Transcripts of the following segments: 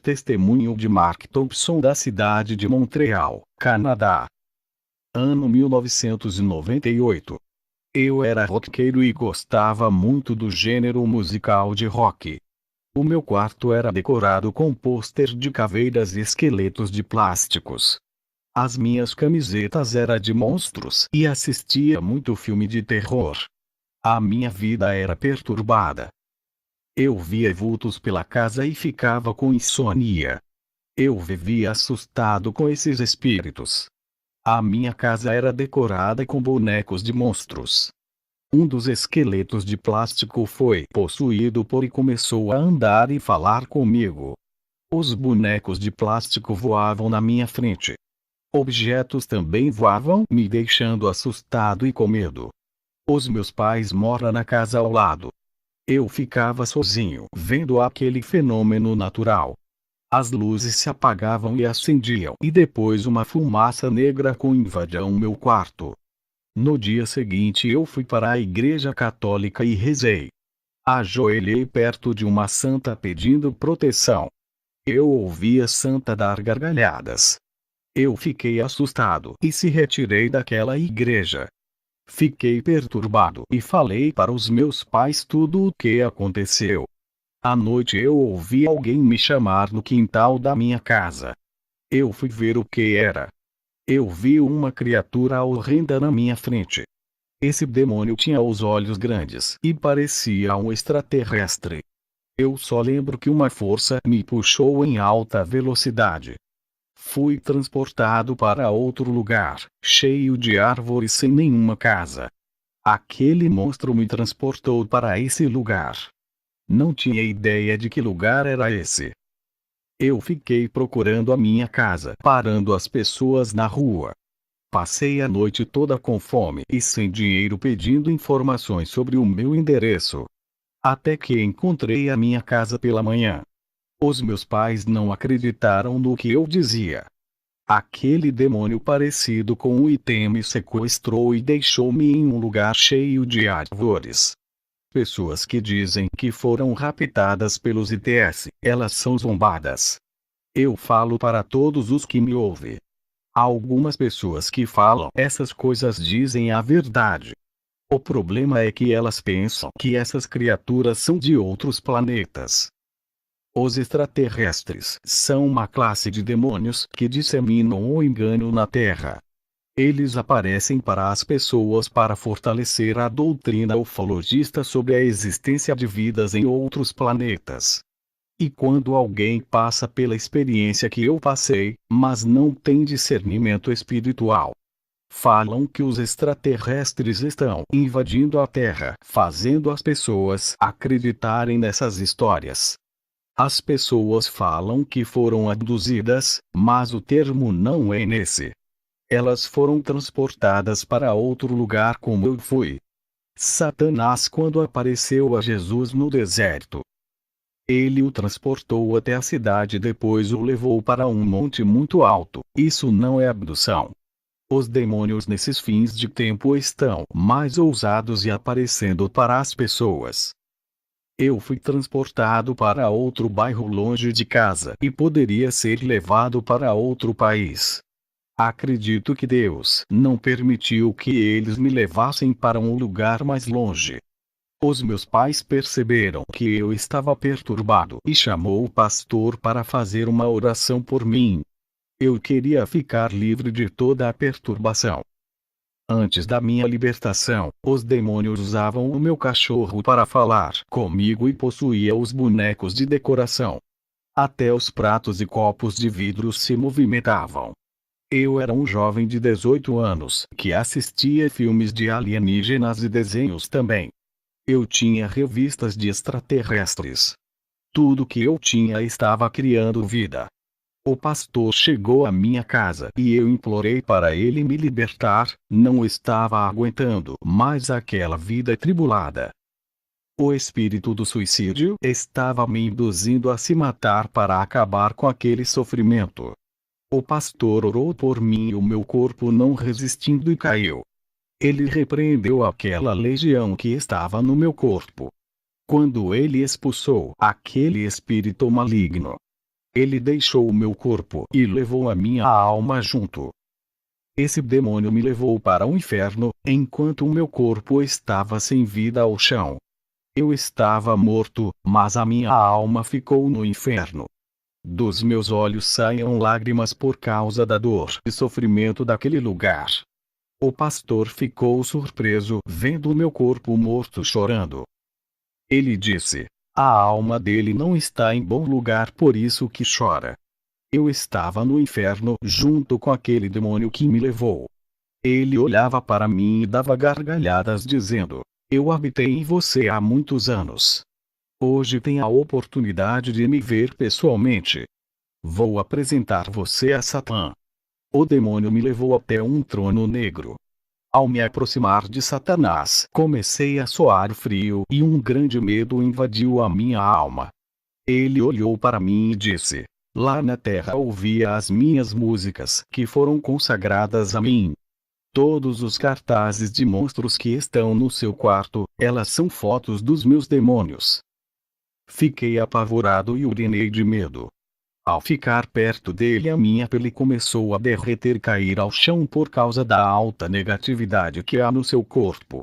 Testemunho de Mark Thompson da cidade de Montreal, Canadá. Ano 1998. Eu era roqueiro e gostava muito do gênero musical de rock. O meu quarto era decorado com pôster de caveiras e esqueletos de plásticos. As minhas camisetas eram de monstros e assistia muito filme de terror. A minha vida era perturbada. Eu via vultos pela casa e ficava com insônia. Eu vivia assustado com esses espíritos. A minha casa era decorada com bonecos de monstros. Um dos esqueletos de plástico foi possuído e começou a andar e falar comigo. Os bonecos de plástico voavam na minha frente. Objetos também voavam, me deixando assustado e com medo. Os meus pais moram na casa ao lado. Eu ficava sozinho, vendo aquele fenômeno natural. As luzes se apagavam e acendiam, e depois uma fumaça negra invadia o meu quarto. No dia seguinte eu fui para a igreja católica e rezei. Ajoelhei perto de uma santa pedindo proteção. Eu ouvi a santa dar gargalhadas. Eu fiquei assustado e se retirei daquela igreja. Fiquei perturbado e falei para os meus pais tudo o que aconteceu. À noite eu ouvi alguém me chamar no quintal da minha casa. Eu fui ver o que era. Eu vi uma criatura horrenda na minha frente. Esse demônio tinha os olhos grandes e parecia um extraterrestre. Eu só lembro que uma força me puxou em alta velocidade. Fui transportado para outro lugar, cheio de árvores sem nenhuma casa. Aquele monstro me transportou para esse lugar. Não tinha ideia de que lugar era esse. Eu fiquei procurando a minha casa, parando as pessoas na rua. Passei a noite toda com fome e sem dinheiro pedindo informações sobre o meu endereço. Até que encontrei a minha casa pela manhã. Os meus pais não acreditaram no que eu dizia. Aquele demônio parecido com um item me sequestrou e deixou-me em um lugar cheio de árvores. Pessoas que dizem que foram raptadas pelos ITS, elas são zombadas. Eu falo para todos os que me ouvem. Algumas pessoas que falam essas coisas dizem a verdade. O problema é que elas pensam que essas criaturas são de outros planetas. Os extraterrestres são uma classe de demônios que disseminam o engano na Terra. Eles aparecem para as pessoas para fortalecer a doutrina ufologista sobre a existência de vidas em outros planetas. E quando alguém passa pela experiência que eu passei, mas não tem discernimento espiritual, falam que os extraterrestres estão invadindo a Terra, fazendo as pessoas acreditarem nessas histórias. As pessoas falam que foram abduzidas, mas o termo não é nesse. Elas foram transportadas para outro lugar como eu fui. Satanás quando apareceu a Jesus no deserto. Ele o transportou até a cidade e depois o levou para um monte muito alto. Isso não é abdução. Os demônios nesses fins de tempo estão mais ousados e aparecendo para as pessoas. Eu fui transportado para outro bairro longe de casa e poderia ser levado para outro país. Acredito que Deus não permitiu que eles me levassem para um lugar mais longe. Os meus pais perceberam que eu estava perturbado e chamou o pastor para fazer uma oração por mim. Eu queria ficar livre de toda a perturbação. Antes da minha libertação, os demônios usavam o meu cachorro para falar comigo e possuía os bonecos de decoração. Até os pratos e copos de vidro se movimentavam. Eu era um jovem de 18 anos, que assistia filmes de alienígenas e desenhos também. Eu tinha revistas de extraterrestres. Tudo que eu tinha estava criando vida. O pastor chegou à minha casa e eu implorei para ele me libertar, não estava aguentando mais aquela vida tribulada. O espírito do suicídio estava me induzindo a se matar para acabar com aquele sofrimento. O pastor orou por mim e o meu corpo não resistindo e caiu. Ele repreendeu aquela legião que estava no meu corpo. Quando ele expulsou aquele espírito maligno, Ele deixou o meu corpo e levou a minha alma junto. Esse demônio me levou para o inferno, enquanto o meu corpo estava sem vida ao chão. Eu estava morto, mas a minha alma ficou no inferno. Dos meus olhos saíam lágrimas por causa da dor e sofrimento daquele lugar. O pastor ficou surpreso vendo o meu corpo morto chorando. Ele disse: a alma dele não está em bom lugar, por isso que chora. Eu estava no inferno junto com aquele demônio que me levou. Ele olhava para mim e dava gargalhadas dizendo: eu habitei em você há muitos anos. Hoje tem a oportunidade de me ver pessoalmente. Vou apresentar você a Satã. O demônio me levou até um trono negro. Ao me aproximar de Satanás, comecei a suar frio e um grande medo invadiu a minha alma. Ele olhou para mim e disse: lá na terra ouvia as minhas músicas que foram consagradas a mim. Todos os cartazes de monstros que estão no seu quarto, elas são fotos dos meus demônios. Fiquei apavorado e urinei de medo. Ao ficar perto dele, a minha pele começou a derreter e cair ao chão por causa da alta negatividade que há no seu corpo.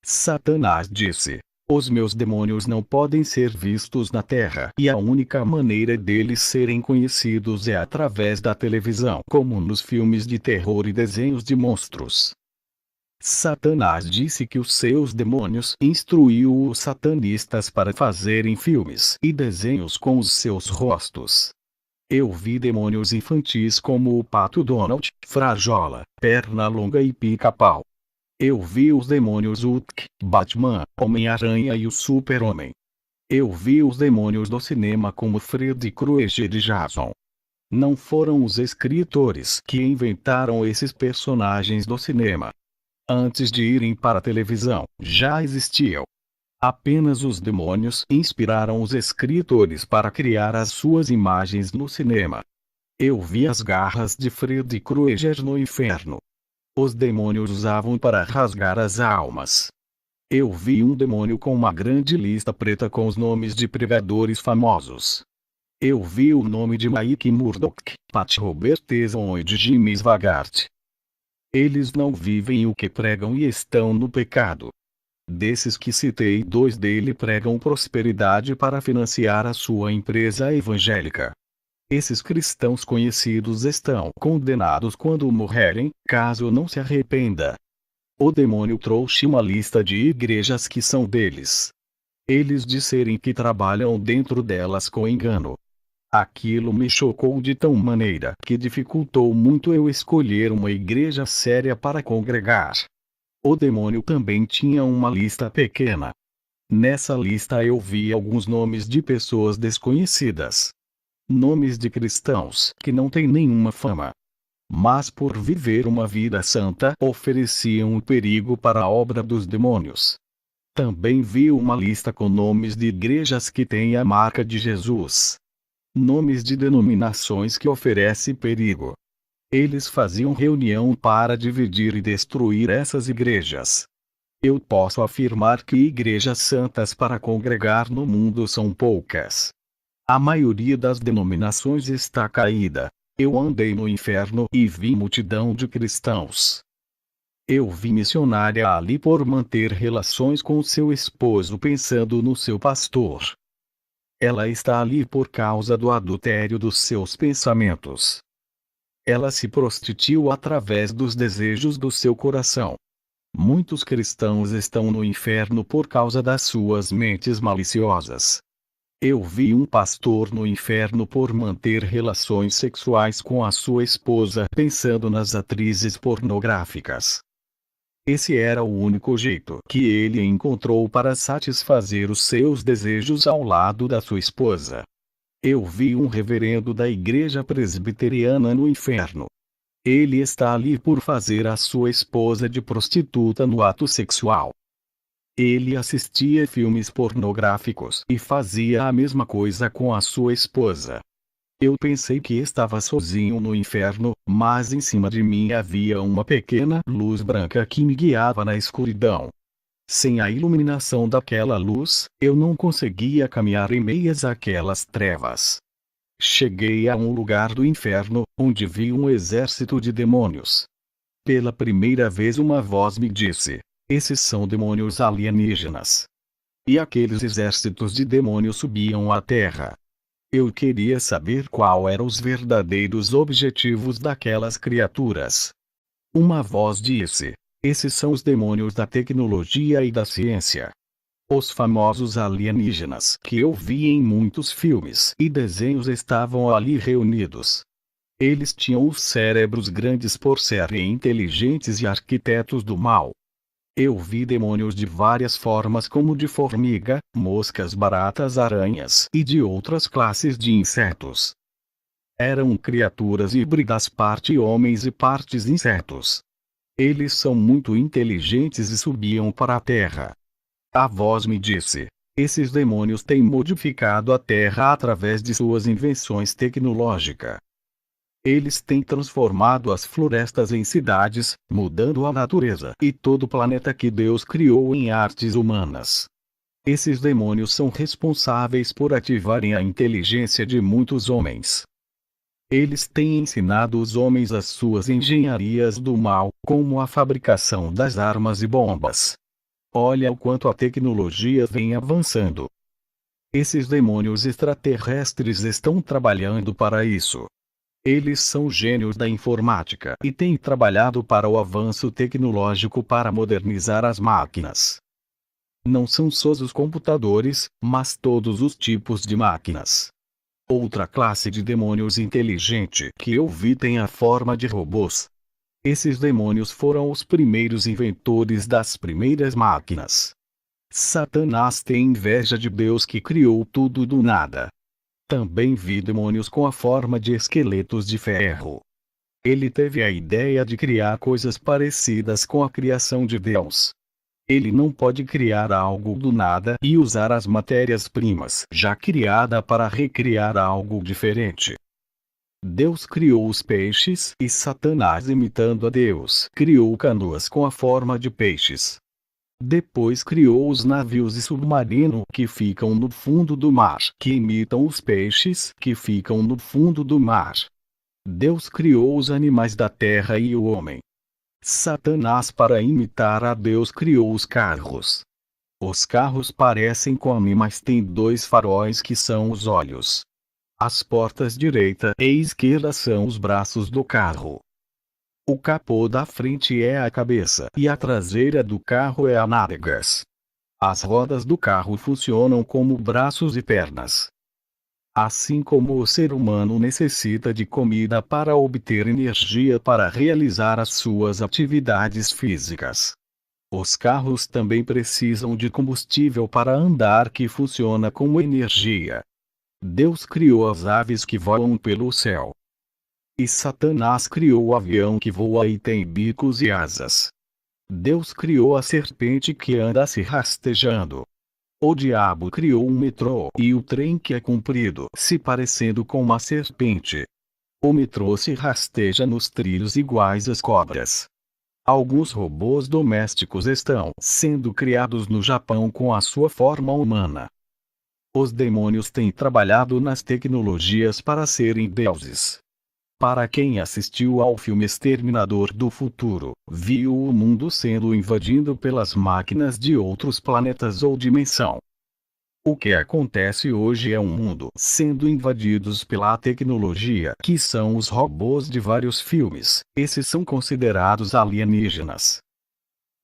Satanás disse: os meus demônios não podem ser vistos na terra e a única maneira deles serem conhecidos é através da televisão, como nos filmes de terror e desenhos de monstros. Satanás disse que os seus demônios instruiu os satanistas para fazerem filmes e desenhos com os seus rostos. Eu vi demônios infantis como o Pato Donald, Frajola, Pernalonga e Pica-Pau. Eu vi os demônios Hulk, Batman, Homem-Aranha e o Super-Homem. Eu vi os demônios do cinema como Freddy Krueger e Jason. Não foram os escritores que inventaram esses personagens do cinema. Antes de irem para a televisão, já existiam. Apenas os demônios inspiraram os escritores para criar as suas imagens no cinema. Eu vi as garras de Freddy Krueger no inferno. Os demônios usavam para rasgar as almas. Eu vi um demônio com uma grande lista preta com os nomes de pregadores famosos. Eu vi o nome de Mike Murdock, Pat Robertson e de Jimmy Swaggart. Eles não vivem o que pregam e estão no pecado. Desses que citei, 2 dele pregam prosperidade para financiar a sua empresa evangélica. Esses cristãos conhecidos estão condenados quando morrerem, caso não se arrependa. O demônio trouxe uma lista de igrejas que são deles. Eles disserem que trabalham dentro delas com engano. Aquilo me chocou de tal maneira que dificultou muito eu escolher uma igreja séria para congregar. O demônio também tinha uma lista pequena. Nessa lista eu vi alguns nomes de pessoas desconhecidas. Nomes de cristãos que não têm nenhuma fama. Mas por viver uma vida santa, ofereciam um perigo para a obra dos demônios. Também vi uma lista com nomes de igrejas que têm a marca de Jesus. Nomes de denominações que oferecem perigo. Eles faziam reunião para dividir e destruir essas igrejas. Eu posso afirmar que igrejas santas para congregar no mundo são poucas. A maioria das denominações está caída. Eu andei no inferno e vi multidão de cristãos. Eu vi missionária ali por manter relações com seu esposo pensando no seu pastor. Ela está ali por causa do adultério dos seus pensamentos. Ela se prostituiu através dos desejos do seu coração. Muitos cristãos estão no inferno por causa das suas mentes maliciosas. Eu vi um pastor no inferno por manter relações sexuais com a sua esposa pensando nas atrizes pornográficas. Esse era o único jeito que ele encontrou para satisfazer os seus desejos ao lado da sua esposa. Eu vi um reverendo da igreja presbiteriana no inferno. Ele está ali por fazer a sua esposa de prostituta no ato sexual. Ele assistia filmes pornográficos e fazia a mesma coisa com a sua esposa. Eu pensei que estava sozinho no inferno, mas em cima de mim havia uma pequena luz branca que me guiava na escuridão. Sem a iluminação daquela luz, eu não conseguia caminhar em meias àquelas trevas. Cheguei a um lugar do inferno, onde vi um exército de demônios. Pela primeira vez uma voz me disse: esses são demônios alienígenas. E aqueles exércitos de demônios subiam à terra. Eu queria saber qual eram os verdadeiros objetivos daquelas criaturas. Uma voz disse: esses são os demônios da tecnologia e da ciência. Os famosos alienígenas que eu vi em muitos filmes e desenhos estavam ali reunidos. Eles tinham os cérebros grandes por serem inteligentes e arquitetos do mal. Eu vi demônios de várias formas, como de formiga, moscas, baratas, aranhas e de outras classes de insetos. Eram criaturas híbridas, parte homens e partes insetos. Eles são muito inteligentes e subiam para a terra. A voz me disse: esses demônios têm modificado a Terra através de suas invenções tecnológicas. Eles têm transformado as florestas em cidades, mudando a natureza e todo o planeta que Deus criou em artes humanas. Esses demônios são responsáveis por ativarem a inteligência de muitos homens. Eles têm ensinado os homens as suas engenharias do mal, como a fabricação das armas e bombas. Olha o quanto a tecnologia vem avançando. Esses demônios extraterrestres estão trabalhando para isso. Eles são gênios da informática e têm trabalhado para o avanço tecnológico para modernizar as máquinas. Não são só os computadores, mas todos os tipos de máquinas. Outra classe de demônios inteligente que eu vi tem a forma de robôs. Esses demônios foram os primeiros inventores das primeiras máquinas. Satanás tem inveja de Deus que criou tudo do nada. Também vi demônios com a forma de esqueletos de ferro. Ele teve a ideia de criar coisas parecidas com a criação de Deus. Ele não pode criar algo do nada e usar as matérias-primas já criadas para recriar algo diferente. Deus criou os peixes e Satanás, imitando a Deus, criou canoas com a forma de peixes. Depois criou os navios e submarinos que ficam no fundo do mar, que imitam os peixes que ficam no fundo do mar. Deus criou os animais da terra e o homem. Satanás, para imitar a Deus, criou os carros. Os carros parecem com animais, têm dois faróis que são os olhos. As portas direita e esquerda são os braços do carro. O capô da frente é a cabeça e a traseira do carro é a nádegas. As rodas do carro funcionam como braços e pernas. Assim como o ser humano necessita de comida para obter energia para realizar as suas atividades físicas, os carros também precisam de combustível para andar, que funciona como energia. Deus criou as aves que voam pelo céu. E Satanás criou o avião que voa e tem bicos e asas. Deus criou a serpente que anda se rastejando. O diabo criou um metrô e o trem que é comprido, se parecendo com uma serpente. O metrô se rasteja nos trilhos iguais às cobras. Alguns robôs domésticos estão sendo criados no Japão com a sua forma humana. Os demônios têm trabalhado nas tecnologias para serem deuses. Para quem assistiu ao filme Exterminador do Futuro, viu o mundo sendo invadido pelas máquinas de outros planetas ou dimensão. O que acontece hoje é um mundo sendo invadidos pela tecnologia, que são os robôs de vários filmes. Esses são considerados alienígenas.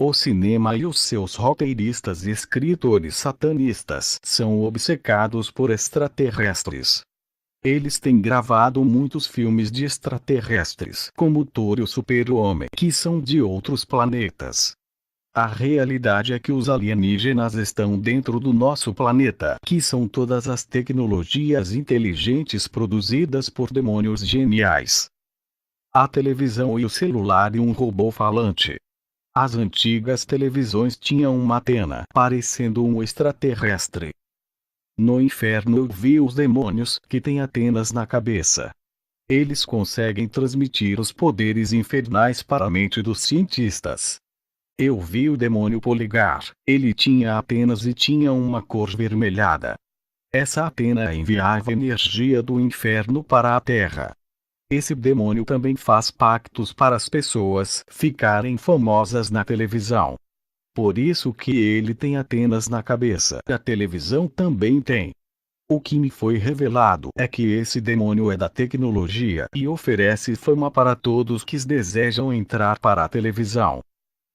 O cinema e os seus roteiristas e escritores satanistas são obcecados por extraterrestres. Eles têm gravado muitos filmes de extraterrestres, como Thor e o Super-Homem, que são de outros planetas. A realidade é que os alienígenas estão dentro do nosso planeta, que são todas as tecnologias inteligentes produzidas por demônios geniais. A televisão e o celular e um robô falante. As antigas televisões tinham uma antena, parecendo um extraterrestre. No inferno eu vi os demônios, que têm antenas na cabeça. Eles conseguem transmitir os poderes infernais para a mente dos cientistas. Eu vi o demônio Poligar, ele tinha antenas e tinha uma cor vermelhada. Essa Atena enviava energia do inferno para a Terra. Esse demônio também faz pactos para as pessoas ficarem famosas na televisão. Por isso que ele tem Atenas na cabeça. A televisão também tem. O que me foi revelado é que esse demônio é da tecnologia e oferece fama para todos que desejam entrar para a televisão.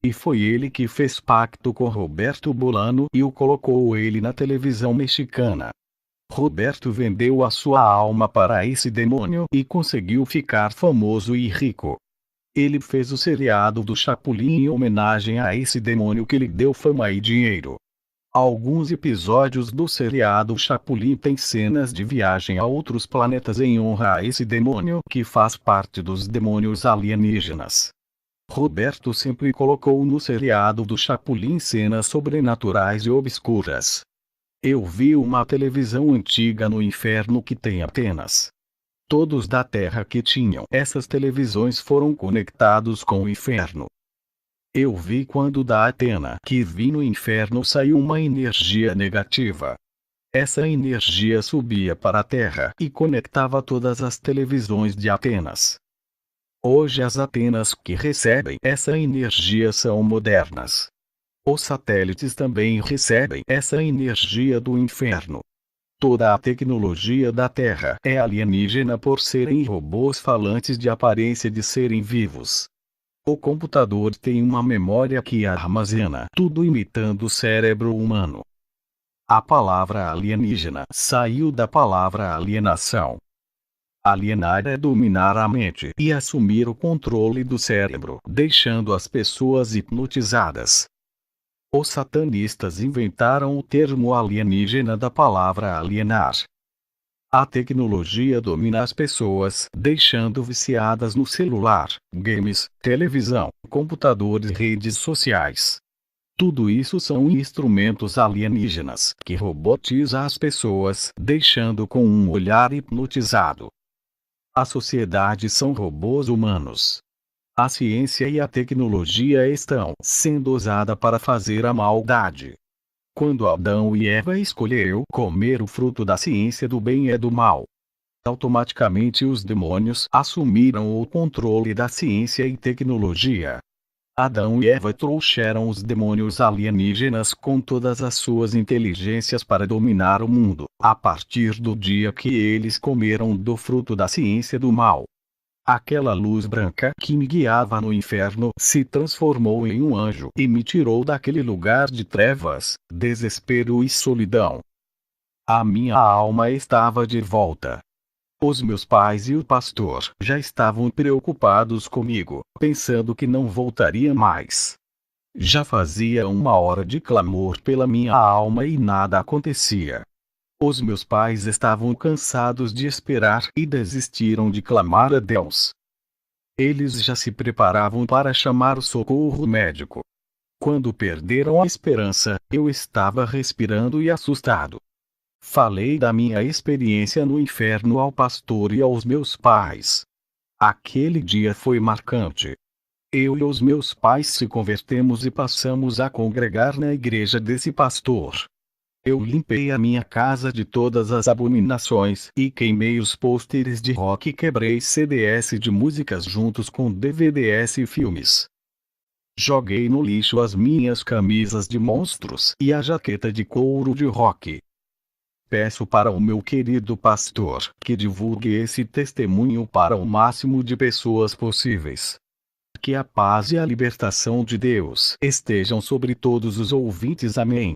E foi ele que fez pacto com Roberto Bolano e o colocou ele na televisão mexicana. Roberto vendeu a sua alma para esse demônio e conseguiu ficar famoso e rico. Ele fez o seriado do Chapolin em homenagem a esse demônio que lhe deu fama e dinheiro. Alguns episódios do seriado Chapolin têm cenas de viagem a outros planetas em honra a esse demônio que faz parte dos demônios alienígenas. Roberto sempre colocou no seriado do Chapolin cenas sobrenaturais e obscuras. Eu vi uma televisão antiga no inferno que tem Atenas. Todos da Terra que tinham essas televisões foram conectados com o inferno. Eu vi quando da Atena que vi no inferno saiu uma energia negativa. Essa energia subia para a Terra e conectava todas as televisões de Atenas. Hoje as Atenas que recebem essa energia são modernas. Os satélites também recebem essa energia do inferno. Toda a tecnologia da Terra é alienígena por serem robôs falantes de aparência de serem vivos. O computador tem uma memória que armazena tudo imitando o cérebro humano. A palavra alienígena saiu da palavra alienação. Alienar é dominar a mente e assumir o controle do cérebro, deixando as pessoas hipnotizadas. Os satanistas inventaram o termo alienígena da palavra alienar. A tecnologia domina as pessoas, deixando viciadas no celular, games, televisão, computadores e redes sociais. Tudo isso são instrumentos alienígenas que robotizam as pessoas, deixando com um olhar hipnotizado. A sociedade são robôs humanos. A ciência e a tecnologia estão sendo usadas para fazer a maldade. Quando Adão e Eva escolheram comer o fruto da ciência do bem e do mal, automaticamente os demônios assumiram o controle da ciência e tecnologia. Adão e Eva trouxeram os demônios alienígenas com todas as suas inteligências para dominar o mundo, a partir do dia que eles comeram do fruto da ciência do mal. Aquela luz branca que me guiava no inferno se transformou em um anjo e me tirou daquele lugar de trevas, desespero e solidão. A minha alma estava de volta. Os meus pais e o pastor já estavam preocupados comigo, pensando que não voltaria mais. Já fazia 1 hora de clamor pela minha alma e nada acontecia. Os meus pais estavam cansados de esperar e desistiram de clamar a Deus. Eles já se preparavam para chamar o socorro médico. Quando perderam a esperança, eu estava respirando e assustado. Falei da minha experiência no inferno ao pastor e aos meus pais. Aquele dia foi marcante. Eu e os meus pais se convertemos e passamos a congregar na igreja desse pastor. Eu limpei a minha casa de todas as abominações e queimei os pôsteres de rock e quebrei CDs de músicas juntos com DVDs e filmes. Joguei no lixo as minhas camisas de monstros e a jaqueta de couro de rock. Peço para o meu querido pastor que divulgue esse testemunho para o máximo de pessoas possíveis. Que a paz e a libertação de Deus estejam sobre todos os ouvintes. Amém.